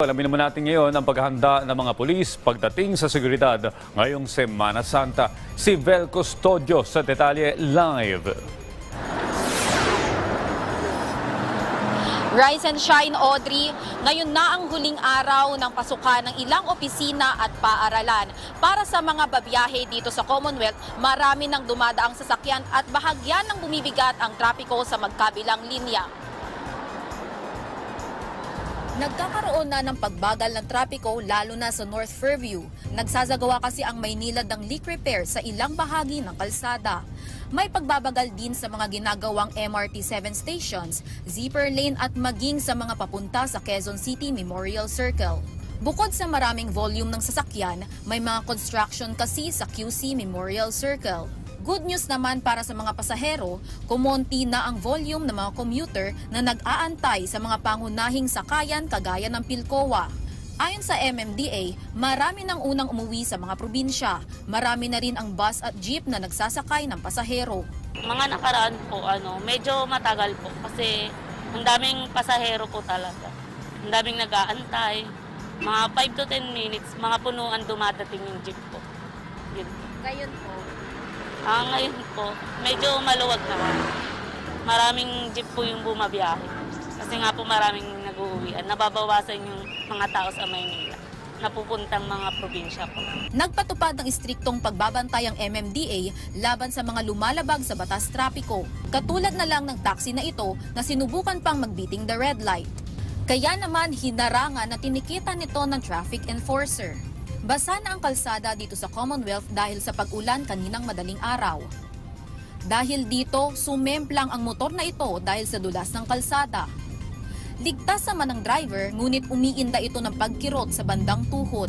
Alamin naman natin ngayon ang paghahanda ng mga pulis pagdating sa seguridad ngayong Semana Santa. Si Vel Custodio sa detalye live. Rise and shine, Audrey. Ngayon na ang huling araw ng pasukan ng ilang opisina at paaralan. Para sa mga babiyahe dito sa Commonwealth, marami nang dumadaang sasakyan at bahagyan ng bumibigat ang trapiko sa magkabilang linya. Nagkakaroon na ng pagbagal ng trapiko lalo na sa North Fairview. Nagsasagawa kasi ang Maynilad ng leak repair sa ilang bahagi ng kalsada. May pagbabagal din sa mga ginagawang MRT 7 stations, zipper lane at maging sa mga papunta sa Quezon City Memorial Circle. Bukod sa maraming volume ng sasakyan, may mga construction kasi sa QC Memorial Circle. Good news naman para sa mga pasahero, kumonti na ang volume ng mga commuter na nag-aantay sa mga pangunahing sakayan kagaya ng Pilcoa. Ayon sa MMDA, marami nang unang umuwi sa mga probinsya. Marami na rin ang bus at jeep na nagsasakay ng pasahero. Mga nakaraan po, medyo matagal po kasi ang daming pasahero po talaga. Ang daming nag-aantay. Mga 5 to 10 minutes, mga punuan dumadating yung jeep po. Yun. Ngayon po? Ngayon po, medyo maluwag naman. Maraming jeep po yung bumabiyahe. Kasi nga po maraming nag-uuwian. Nababawasan yung mga tao sa Maynila. Napupuntang mga probinsya po. Nagpatupad ng istriktong pagbabantay ang MMDA laban sa mga lumalabag sa batas trapiko. Katulad na lang ng taxi na ito na sinubukan pang magbiting the red light. Kaya naman hinarangan na tinikitan nito ng traffic enforcer. Basa na ang kalsada dito sa Commonwealth dahil sa pag-ulan kaninang madaling araw. Dahil dito, sumemplang ang motor na ito dahil sa dulas ng kalsada. Ligtas naman ang driver, ngunit umiinda ito ng pagkirot sa bandang tuhod.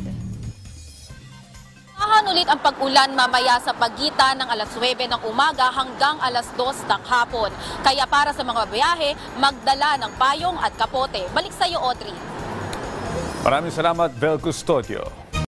Ahan ulit ang pag-ulan mamaya sa pagitan ng alas 9 ng umaga hanggang alas 2 ng hapon. Kaya para sa mga biyahe, magdala ng payong at kapote. Balik sa iyo, Audrey. Maraming salamat, Vel Custodio.